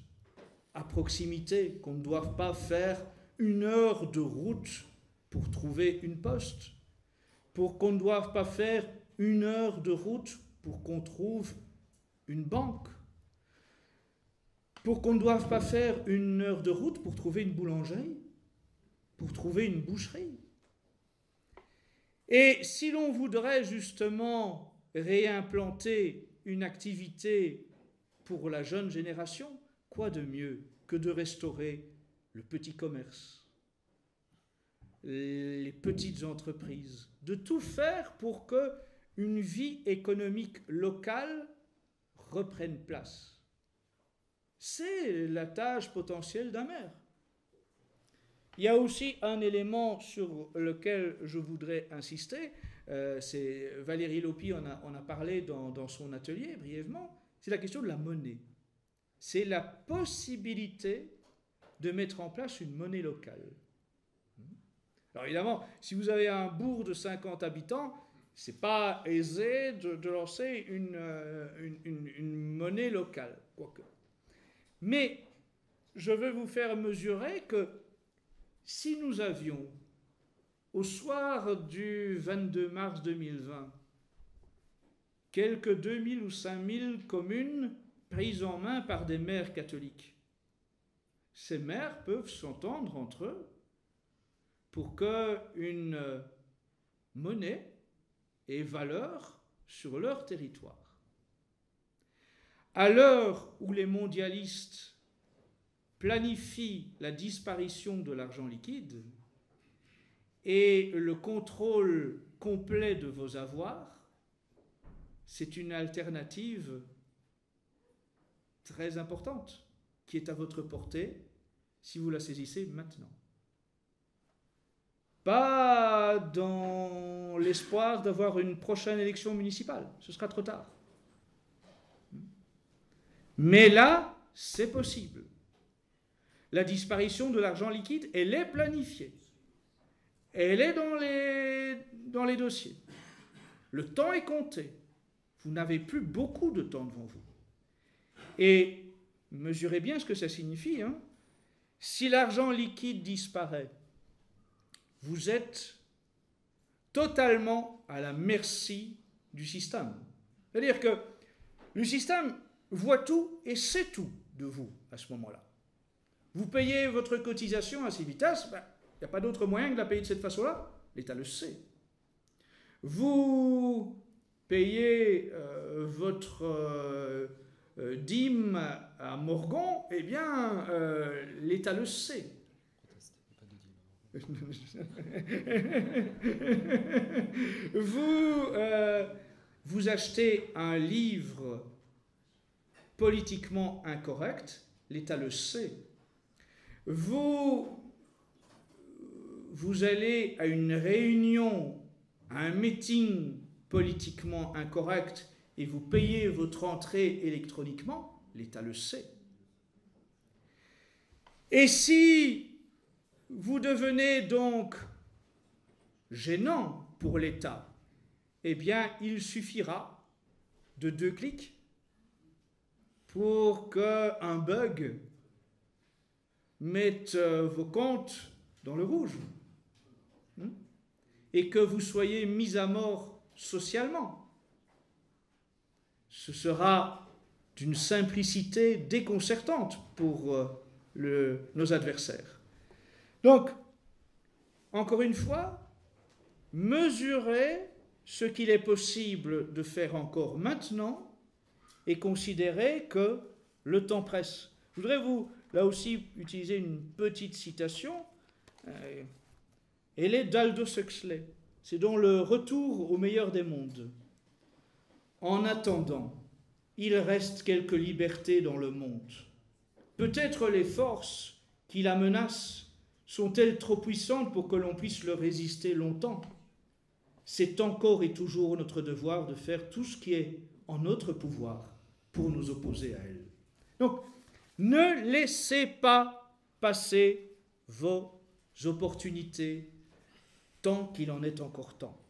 à proximité, qu'on ne doive pas faire 1 heure de route pour trouver une poste, pour qu'on ne doive pas faire 1 heure de route pour qu'on trouve une banque. pour qu'on ne doive pas faire 1 heure de route pour trouver une boulangerie, pour trouver une boucherie. Et si l'on voudrait justement réimplanter une activité pour la jeune génération, quoi de mieux que de restaurer le petit commerce, les petites entreprises, de tout faire pour qu'une vie économique locale reprenne place. C'est la tâche potentielle d'un maire. Il y a aussi un élément sur lequel je voudrais insister, c'est Valérie Lopi en a parlé dans son atelier brièvement, c'est la question de la monnaie. C'est la possibilité de mettre en place une monnaie locale. Alors évidemment, si vous avez un bourg de 50 habitants, ce n'est pas aisé de lancer une monnaie locale, quoique. Mais je veux vous faire mesurer que si nous avions, au soir du 22 mars 2020, quelques 2000 ou 5000 communes prises en main par des maires catholiques, ces maires peuvent s'entendre entre eux pour qu'une monnaie ait valeur sur leur territoire. À l'heure où les mondialistes planifie la disparition de l'argent liquide et le contrôle complet de vos avoirs, c'est une alternative très importante qui est à votre portée si vous la saisissez maintenant. Pas dans l'espoir d'avoir une prochaine élection municipale, ce sera trop tard. Mais là, c'est possible. La disparition de l'argent liquide, elle est planifiée. Elle est dans les dossiers. Le temps est compté. Vous n'avez plus beaucoup de temps devant vous. Et mesurez bien ce que ça signifie. Si l'argent liquide disparaît, vous êtes totalement à la merci du système. C'est-à-dire que le système voit tout et sait tout de vous à ce moment-là. Vous payez votre cotisation à Civitas, il n'y a pas d'autre moyen que de la payer de cette façon-là. L'État le sait. Vous payez votre dîme à Morgon, eh bien, l'État le sait. Vous achetez un livre politiquement incorrect, l'État le sait. Vous allez à une réunion, à un meeting politiquement incorrect et vous payez votre entrée électroniquement, l'État le sait. Et si vous devenez donc gênant pour l'État, eh bien, il suffira de 2 clics pour qu'un bug mette vos comptes dans le rouge et que vous soyez mis à mort socialement. Ce sera d'une simplicité déconcertante pour nos adversaires. Donc, encore une fois, mesurez ce qu'il est possible de faire encore maintenant et considérez que le temps presse. Je voudrais là aussi, utiliser une petite citation. Elle est d'Aldous Huxley. C'est dans Le Retour au meilleur des mondes. En attendant, il reste quelques libertés dans le monde. Peut-être les forces qui la menacent sont-elles trop puissantes pour que l'on puisse leur résister longtemps? C'est encore et toujours notre devoir de faire tout ce qui est en notre pouvoir pour nous opposer à elles. Donc, ne laissez pas passer vos opportunités tant qu'il en est encore temps.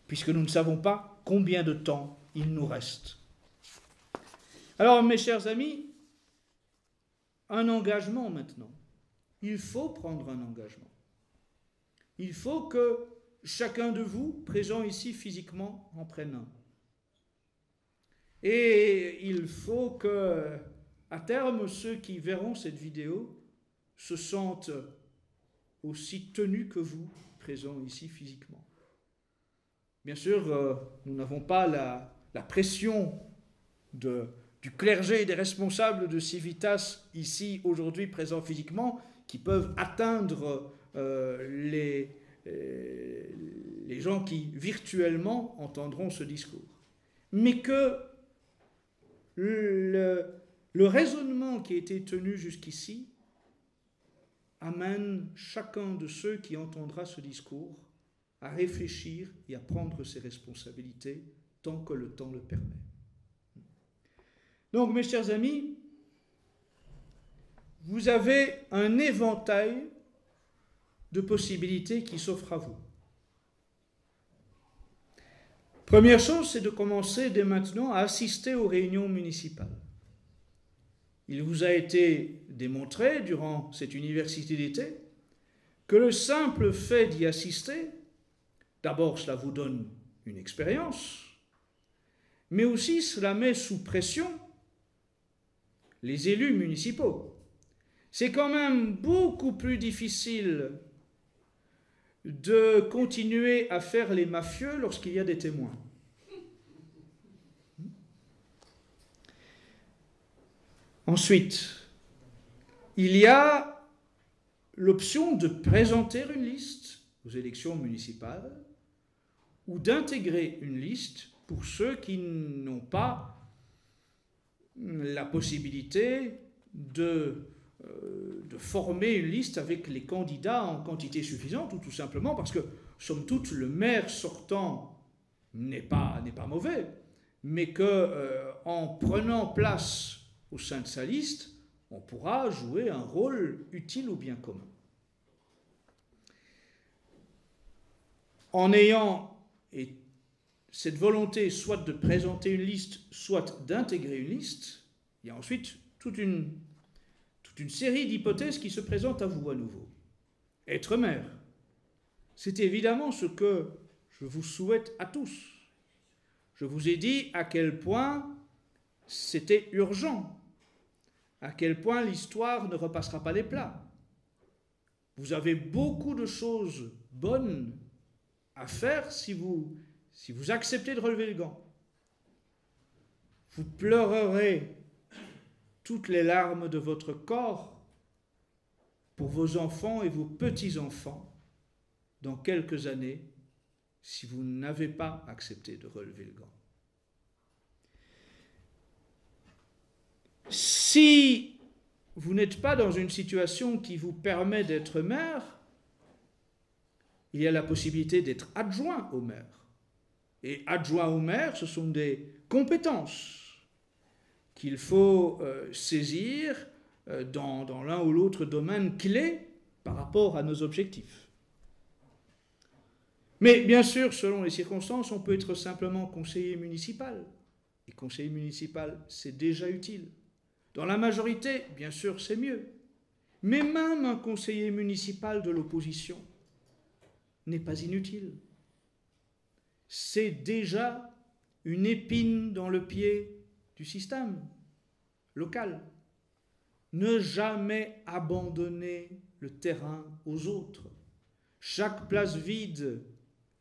Puisque nous ne savons pas combien de temps il nous reste. Alors, mes chers amis, un engagement maintenant. Il faut prendre un engagement. Il faut que chacun de vous, présent ici physiquement, en prenne un. Et il faut que, à terme, ceux qui verront cette vidéo se sentent aussi tenus que vous, présents ici physiquement. Bien sûr, nous n'avons pas la pression du clergé et des responsables de Civitas ici aujourd'hui présents physiquement qui peuvent atteindre les gens qui virtuellement entendront ce discours. Mais que le raisonnement qui a été tenu jusqu'ici amène chacun de ceux qui entendra ce discours à réfléchir et à prendre ses responsabilités tant que le temps le permet. Donc, mes chers amis, vous avez un éventail de possibilités qui s'offrent à vous. Première chose, c'est de commencer dès maintenant à assister aux réunions municipales. Il vous a été démontré durant cette université d'été que le simple fait d'y assister, d'abord cela vous donne une expérience, mais aussi cela met sous pression les élus municipaux. C'est quand même beaucoup plus difficile de continuer à faire les mafieux lorsqu'il y a des témoins. Ensuite, il y a l'option de présenter une liste aux élections municipales ou d'intégrer une liste pour ceux qui n'ont pas la possibilité de former une liste avec les candidats en quantité suffisante, ou tout simplement parce que, somme toute, le maire sortant n'est pas mauvais, mais qu'en prenant place au sein de sa liste, on pourra jouer un rôle utile au bien commun. En ayant cette volonté soit de présenter une liste, soit d'intégrer une liste, il y a ensuite toute une série d'hypothèses qui se présentent à vous à nouveau. Être maire, c'est évidemment ce que je vous souhaite à tous. Je vous ai dit à quel point c'était urgent, à quel point l'histoire ne repassera pas les plats. Vous avez beaucoup de choses bonnes à faire si vous acceptez de relever le gant. Vous pleurerez toutes les larmes de votre corps pour vos enfants et vos petits-enfants dans quelques années si vous n'avez pas accepté de relever le gant. Si vous n'êtes pas dans une situation qui vous permet d'être maire, il y a la possibilité d'être adjoint au maire. Et adjoint au maire, ce sont des compétences qu'il faut saisir dans l'un ou l'autre domaine clé par rapport à nos objectifs. Mais bien sûr, selon les circonstances, on peut être simplement conseiller municipal. Et conseiller municipal, c'est déjà utile. Dans la majorité, bien sûr, c'est mieux. Mais même un conseiller municipal de l'opposition n'est pas inutile. C'est déjà une épine dans le pied du système local. Ne jamais abandonner le terrain aux autres. Chaque place vide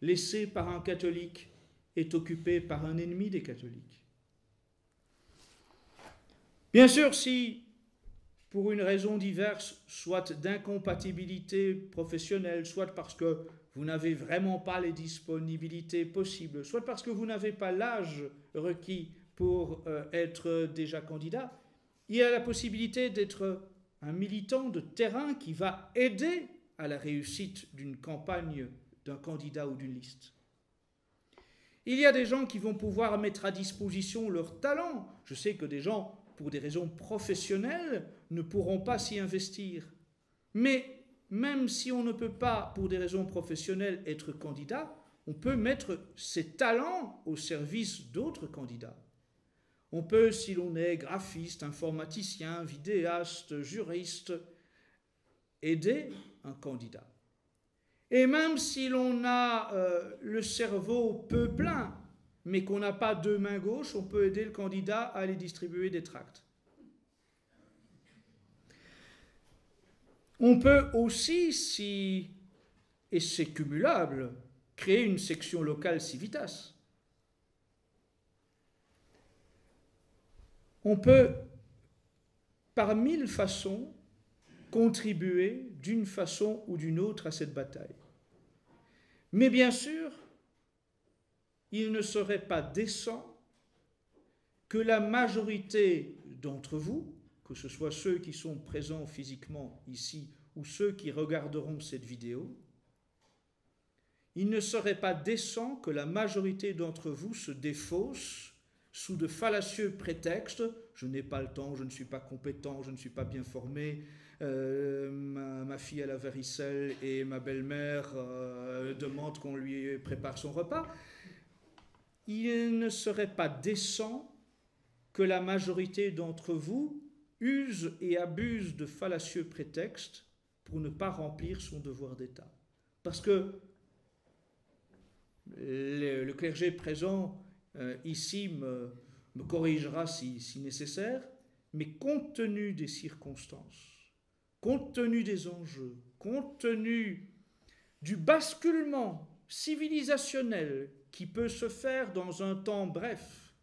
laissée par un catholique est occupée par un ennemi des catholiques. Bien sûr, si, pour une raison diverse, soit d'incompatibilité professionnelle, soit parce que vous n'avez vraiment pas les disponibilités possibles, soit parce que vous n'avez pas l'âge requis pour être déjà candidat, il y a la possibilité d'être un militant de terrain qui va aider à la réussite d'une campagne d'un candidat ou d'une liste. Il y a des gens qui vont pouvoir mettre à disposition leur talent. Je sais que des gens, pour des raisons professionnelles, ne pourront pas s'y investir. Mais même si on ne peut pas, pour des raisons professionnelles, être candidat, on peut mettre ses talents au service d'autres candidats. On peut, si l'on est graphiste, informaticien, vidéaste, juriste, aider un candidat. Et même si l'on a le cerveau peu plein, mais qu'on n'a pas deux mains gauches, on peut aider le candidat à aller distribuer des tracts. On peut aussi, et c'est cumulable, créer une section locale Civitas. On peut, par 1000 façons, contribuer d'une façon ou d'une autre à cette bataille. Mais bien sûr, il ne serait pas décent que la majorité d'entre vous, que ce soit ceux qui sont présents physiquement ici ou ceux qui regarderont cette vidéo, il ne serait pas décent que la majorité d'entre vous se défausse sous de fallacieux prétextes. Je n'ai pas le temps, je ne suis pas compétent, je ne suis pas bien formé, ma fille a la varicelle et ma belle-mère demande qu'on lui prépare son repas. Il ne serait pas décent que la majorité d'entre vous use et abuse de fallacieux prétextes pour ne pas remplir son devoir d'État. Parce que le clergé présent ici me corrigera si nécessaire, mais compte tenu des circonstances, compte tenu des enjeux, compte tenu du basculement civilisationnel qui peut se faire dans un temps bref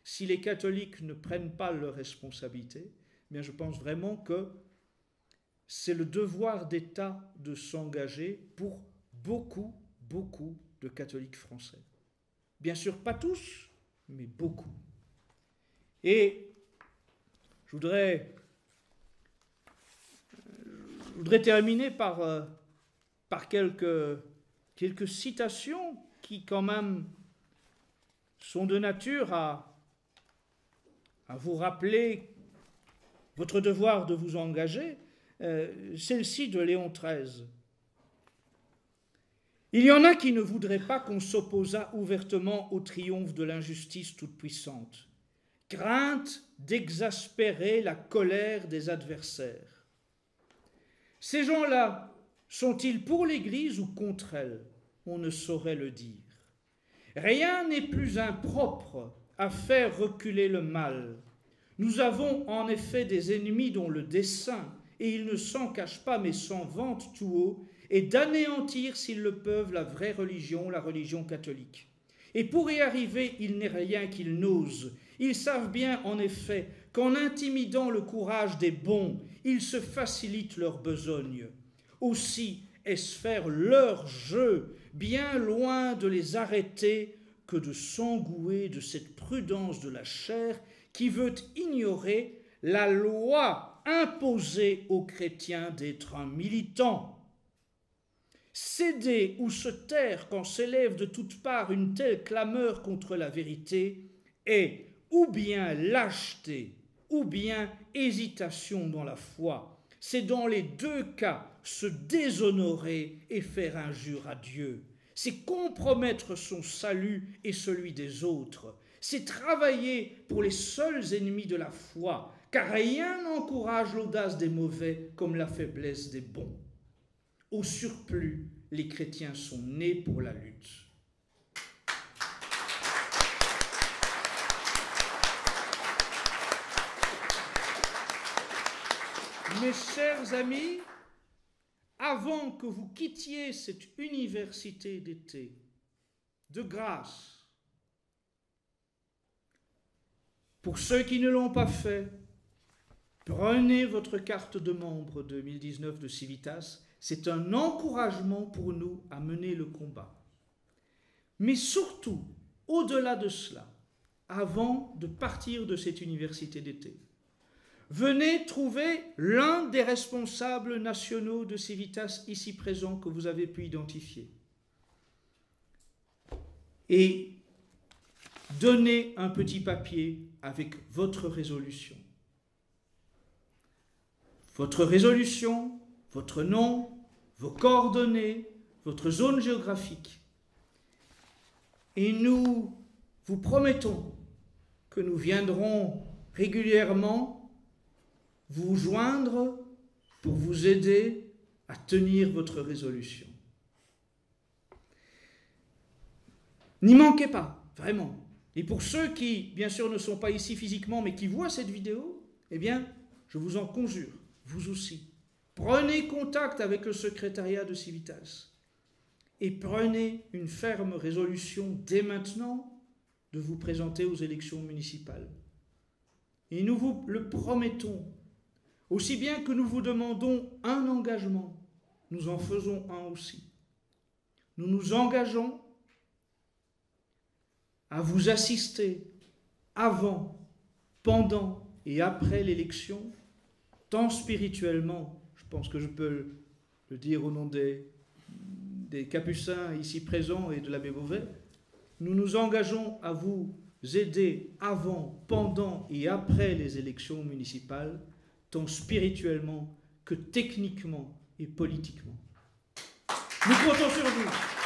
si les catholiques ne prennent pas leurs responsabilités, eh bien je pense vraiment que c'est le devoir d'État de s'engager pour beaucoup de catholiques français. Bien sûr, pas tous, mais beaucoup. Et je voudrais terminer par quelques citations qui, quand même, sont de nature à vous rappeler votre devoir de vous engager. Celle-ci de Léon XIII. Il y en a qui ne voudraient pas qu'on s'opposât ouvertement au triomphe de l'injustice toute-puissante, crainte d'exaspérer la colère des adversaires. Ces gens-là, sont-ils pour l'Église ou contre elle? On ne saurait le dire. Rien n'est plus impropre à faire reculer le mal. Nous avons en effet des ennemis dont le dessein, et ils ne s'en cachent pas mais s'en vantent tout haut, est d'anéantir s'ils le peuvent la vraie religion, la religion catholique. Et pour y arriver, il n'est rien qu'ils n'osent. Ils savent bien en effet qu'en intimidant le courage des bons, ils se facilitent leur besogne. Aussi est-ce faire leur jeu, bien loin de les arrêter, que de s'engouer de cette prudence de la chair qui veut ignorer la loi imposée aux chrétiens d'être un militant. Céder ou se taire quand s'élève de toutes parts une telle clameur contre la vérité est ou bien lâcheté, ou bien hésitation dans la foi. C'est dans les deux cas se déshonorer et faire injure à Dieu. C'est compromettre son salut et celui des autres. C'est travailler pour les seuls ennemis de la foi, car rien n'encourage l'audace des mauvais comme la faiblesse des bons. Au surplus, les chrétiens sont nés pour la lutte. Mes chers amis, avant que vous quittiez cette université d'été, de grâce, pour ceux qui ne l'ont pas fait, prenez votre carte de membre 2019 de Civitas. C'est un encouragement pour nous à mener le combat. Mais surtout, au-delà de cela, avant de partir de cette université d'été, venez trouver l'un des responsables nationaux de Civitas ici présents que vous avez pu identifier et donnez un petit papier avec votre résolution. Votre résolution, votre nom, vos coordonnées, votre zone géographique. Et nous vous promettons que nous viendrons régulièrement vous joindre pour vous aider à tenir votre résolution. N'y manquez pas, vraiment. Et pour ceux qui, bien sûr, ne sont pas ici physiquement, mais qui voient cette vidéo, eh bien, je vous en conjure, vous aussi, prenez contact avec le secrétariat de Civitas et prenez une ferme résolution dès maintenant de vous présenter aux élections municipales. Et nous vous le promettons, aussi bien que nous vous demandons un engagement, nous en faisons un aussi. Nous nous engageons à vous assister avant, pendant et après l'élection, tant spirituellement, je pense que je peux le dire au nom des capucins ici présents et de l'abbé Beauvais, nous nous engageons à vous aider avant, pendant et après les élections municipales, tant spirituellement que techniquement et politiquement. Nous comptons sur vous.